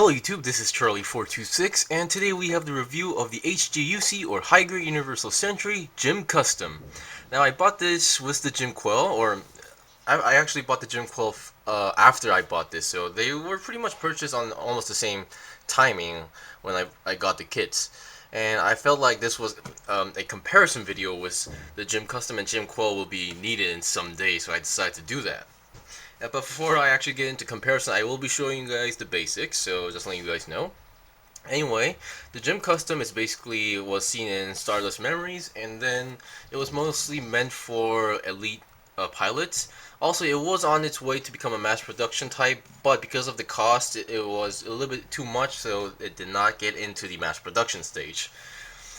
Hello YouTube, this is Charlie426, and today we have the review of the HGUC or High Grade Universal Century GM Custom. Now I bought this with the GM Quel, or I actually bought the GM Quel after I bought this, so they were pretty much purchased on almost the same timing when I got the kits. And I felt like this was a comparison video with the GM Custom and GM Quel will be needed in some day, so I decided to do that. But before I actually get into comparison, I will be showing you guys the basics, so just letting you guys know. Anyway, the GM Custom is basically was seen in Stardust Memories, and then it was mostly meant for elite pilots. Also, it was on its way to become a mass production type, but because of the cost, it was a little bit too much, so it did not get into the mass production stage.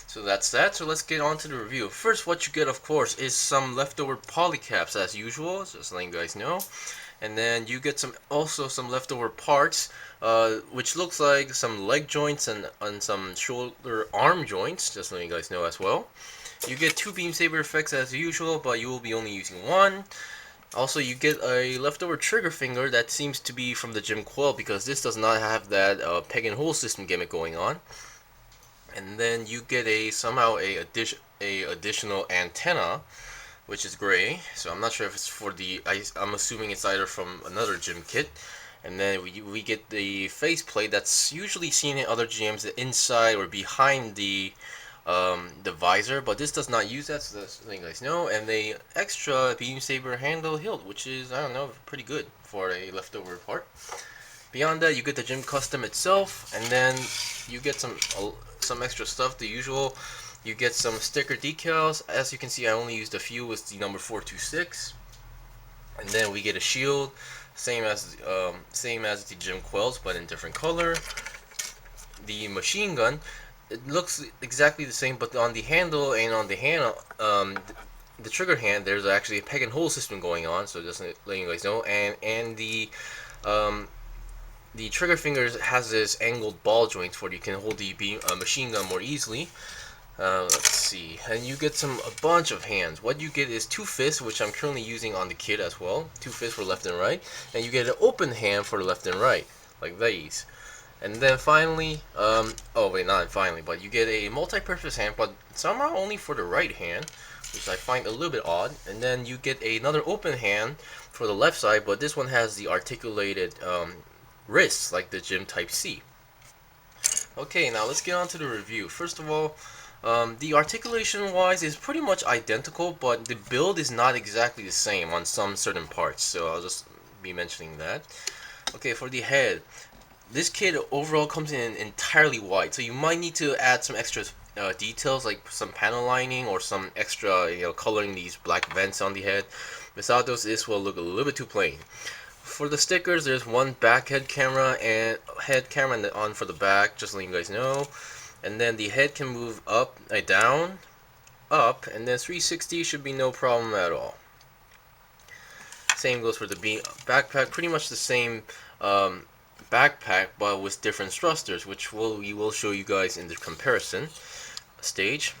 So that's that, so let's get on to the review. First, what you get, of course, is some leftover polycaps as usual, just letting you guys know. And then you get also some leftover parts, which looks like some leg joints and some shoulder arm joints, just letting you guys know as well. You get two beam saber effects as usual, but you will be only using one. Also, you get a leftover trigger finger that seems to be from the GM Quel, because this does not have that peg and hole system gimmick going on. And then you get somehow a additional antenna, which is gray, so I'm not sure if it's for I'm assuming it's either from another GM kit. And then we get the faceplate that's usually seen in other GMs, inside or behind the visor, but this does not use that, so that's letting you guys know. And the extra beam saber handle hilt, which is, I don't know, pretty good for a leftover part. Beyond that, you get the GM Custom itself, and then you get some extra stuff, the usual. You get some sticker decals. As you can see, I only used a few with the number 426. And then we get a shield, same as the GM Quels, but in different color. The machine gun, it looks exactly the same, but on the handle and on the the trigger hand, there's actually a peg and hole system going on. So just letting you guys know. And the trigger fingers has this angled ball joint where you can hold the machine gun more easily. Let's see, and you get a bunch of hands. What you get is two fists, which I'm currently using on the kit as well. Two fists for left and right, and you get an open hand for left and right, like these. And then finally, oh wait, not finally, but you get a multi-purpose hand, but somehow only for the right hand, which I find a little bit odd. And then you get another open hand for the left side, but this one has the articulated wrists, like the GM Type C. Okay, now let's get on to the review. First of all, the articulation wise is pretty much identical, but the build is not exactly the same on some certain parts, so I'll just be mentioning that. Okay, for the head, this kit overall comes in entirely white, so you might need to add some extra details, like some panel lining or some extra, coloring these black vents on the head. Without those, this will look a little bit too plain. For the stickers, there's one back head camera and on for the back, just letting you guys know. And then the head can move up, down, up, and then 360 should be no problem at all. Same goes for the backpack, pretty much the same backpack, but with different thrusters, which we will show you guys in the comparison stage.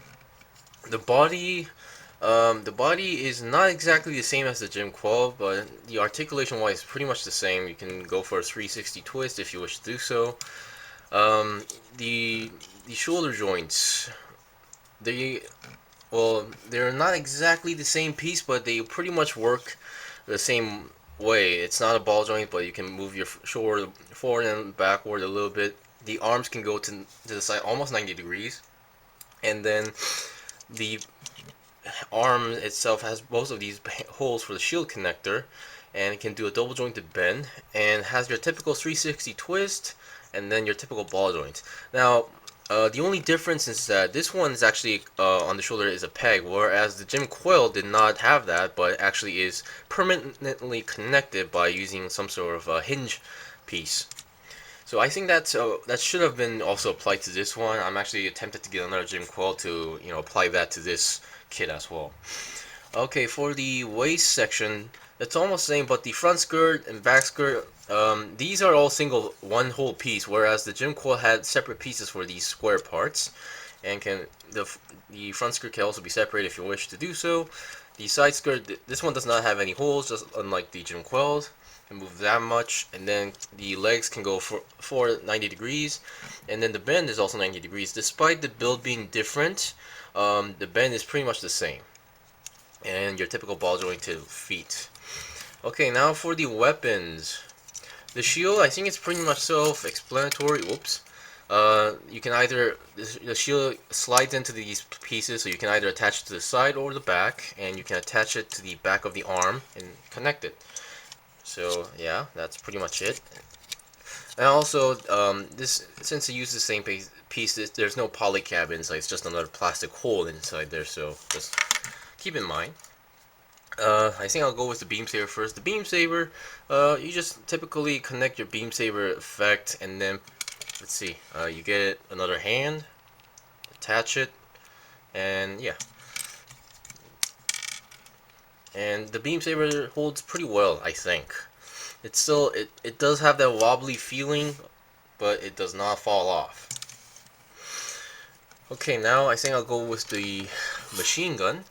The body is not exactly the same as the GM Quel, but the articulation wise is pretty much the same. You can go for a 360 twist if you wish to do so. The shoulder joints, they're not exactly the same piece, but they pretty much work the same way. It's not a ball joint, but you can move your shoulder forward and backward a little bit. The arms can go to the side almost 90 degrees, and then the arm itself has both of these holes for the shield connector, and it can do a double jointed bend, and has your typical 360 twist, and then your typical ball joint. Now, the only difference is that this one is actually on the shoulder is a peg, whereas the GM Quel did not have that, but actually is permanently connected by using some sort of a hinge piece. So I think that should have been also applied to this one. I'm actually attempted to get another GM Quel to apply that to this kit as well. Okay, for the waist section, it's almost the same, but the front skirt and back skirt, these are all one whole piece, whereas the GM Quel had separate pieces for these square parts, and the front skirt can also be separated if you wish to do so. The side skirt, this one does not have any holes, just unlike the GM Quel's. and move that much, and then the legs can go for 90 degrees, and then the bend is also 90 degrees. Despite the build being different, the bend is pretty much the same, and your typical ball jointed feet. Okay, now for the weapons. The shield, I think it's pretty much self-explanatory. Whoops. You can either, the shield slides into these pieces, so you can either attach it to the side or the back, and you can attach it to the back of the arm and connect it. So yeah, that's pretty much it. And also, this, since it uses the same piece, there's no polycab inside. It's just another plastic hole inside there. So just keep in mind. I think I'll go with the beam saber first. The beam saber, you just typically connect your beam saber effect, and then let's see, you get another hand, attach it, and yeah. And the beam saber holds pretty well, I think. It's still, it does have that wobbly feeling, but it does not fall off. Okay, now I think I'll go with the machine gun.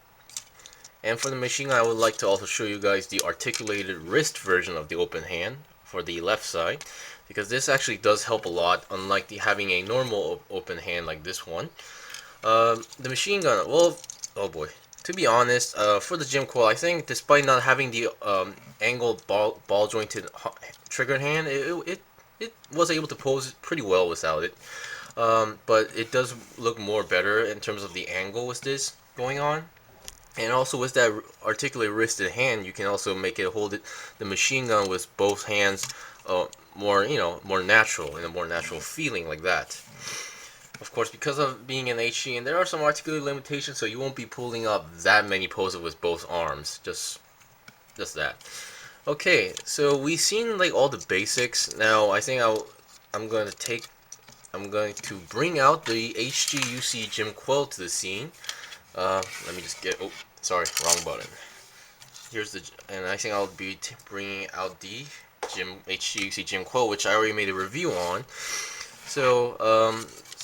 And for the machine gun, I would like to also show you guys the articulated wrist version of the open hand for the left side, because this actually does help a lot, unlike having a normal open hand like this one. The machine gun, well, oh boy. To be honest, for the GM Quel, I think despite not having the angled ball jointed trigger hand, it was able to pose pretty well without it. But it does look more better in terms of the angle with this going on. And also with that articulated wristed hand, you can also make it hold the machine gun with both hands more, more natural, in a more natural feeling like that. Of course, because of being an HG, and there are some articulated limitations, so you won't be pulling up that many poses with both arms. Just that. Okay, so we've seen like all the basics. Now I think I'm going to bring out the HGUC GM Quel to the scene. Let me just get. Oh, sorry, wrong button. Here's the, and I think I'll be bringing out the HGUC GM Quel, which I already made a review on. So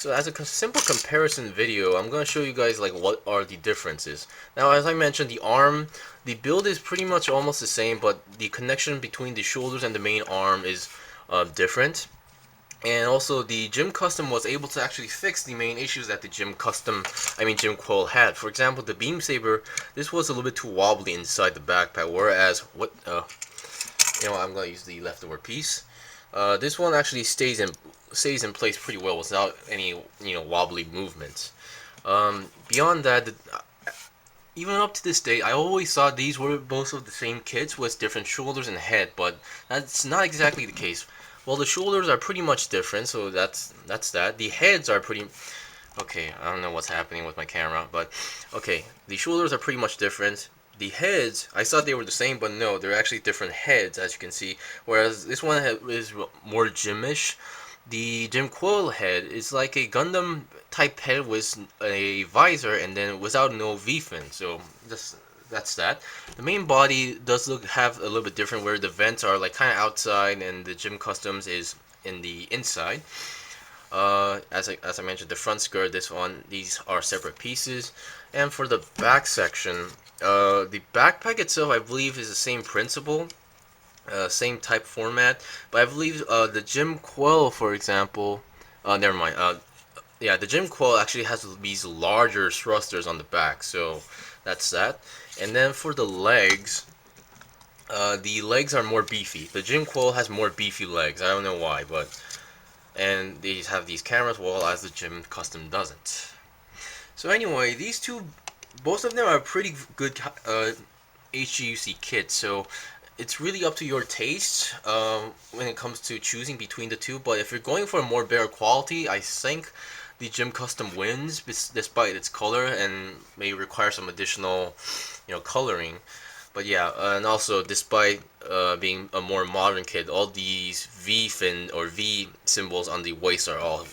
as a simple comparison video, I'm going to show you guys like what are the differences. Now, as I mentioned, the build is pretty much almost the same, but the connection between the shoulders and the main arm is different. And also, the GM Custom was able to actually fix the main issues that the GM Quel had. For example, the beam saber, this was a little bit too wobbly inside the backpack, whereas I'm going to use the leftover piece. This one actually stays in place pretty well without any wobbly movements. Beyond that, even up to this day, I always thought these were both of the same kits with different shoulders and head, but that's not exactly the case. Well, the shoulders are pretty much different, so that's that. The heads are pretty. Okay, I don't know what's happening with my camera, but okay, the shoulders are pretty much different. The heads, I thought they were the same, but no, they're actually different heads, as you can see. Whereas this one is more gymish. The GM Quel head is like a Gundam type head with a visor and then without no V-fin. So that's that. The main body does have a little bit different, where the vents are like kind of outside and the GM Customs is in the inside. As I mentioned, the front skirt, these are separate pieces. And for the back section, the backpack itself, I believe, is the same principle, same type format. But I believe the GM Quel, for example, never mind. Yeah, the GM Quel actually has these larger thrusters on the back, so that's that. And then for the legs are more beefy. The GM Quel has more beefy legs. I don't know why, and they have these cameras, while as the GM Custom doesn't. So anyway, these two, both of them are pretty good HGUC kits. So it's really up to your taste when it comes to choosing between the two. But if you're going for a more better quality, I think the GM Custom wins, despite its color, and may require some additional, coloring. But yeah, and also despite being a more modern kit, all these V fin or V symbols on the waist are all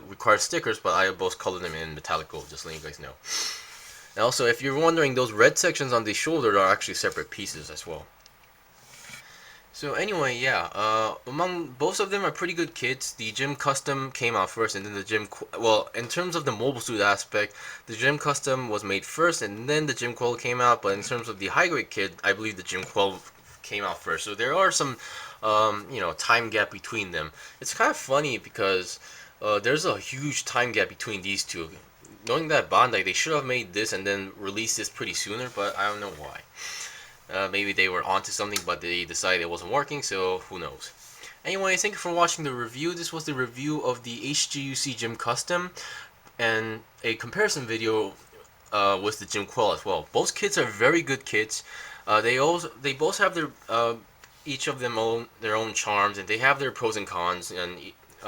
require stickers, but I both color them in metallic gold, just letting you guys know. And also, if you're wondering, those red sections on the shoulder are actually separate pieces as well. So anyway, yeah, among both of them are pretty good kits. The GM Custom came out first, and then the well, in terms of the mobile suit aspect, the GM Custom was made first, and then the GM Quel came out. But in terms of the high grade kit, I believe the GM Quel came out first, so there are some time gap between them. It's kind of funny because there's a huge time gap between these two. Knowing that Bandai, they should have made this and then released this pretty sooner, but I don't know why. Maybe they were onto something, but they decided it wasn't working, so who knows. Anyway, thank you for watching the review. This was the review of the HGUC GM Custom, and a comparison video with the GM Quel as well. Both kits are very good kits. They both have their each of them their own charms, and they have their pros and cons, and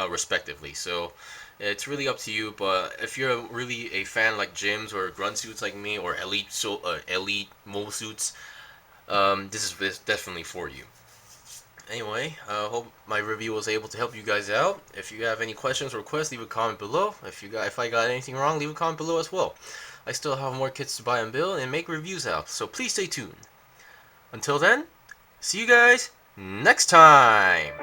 respectively. So it's really up to you. But if you're really a fan like gyms or grunt suits like me, or elite mobile suits, this is definitely for you. Anyway, I hope my review was able to help you guys out. If you have any questions or requests, leave a comment below. If I got anything wrong, leave a comment below as well. I still have more kits to buy and build and make reviews out, so please stay tuned. Until then, see you guys next time!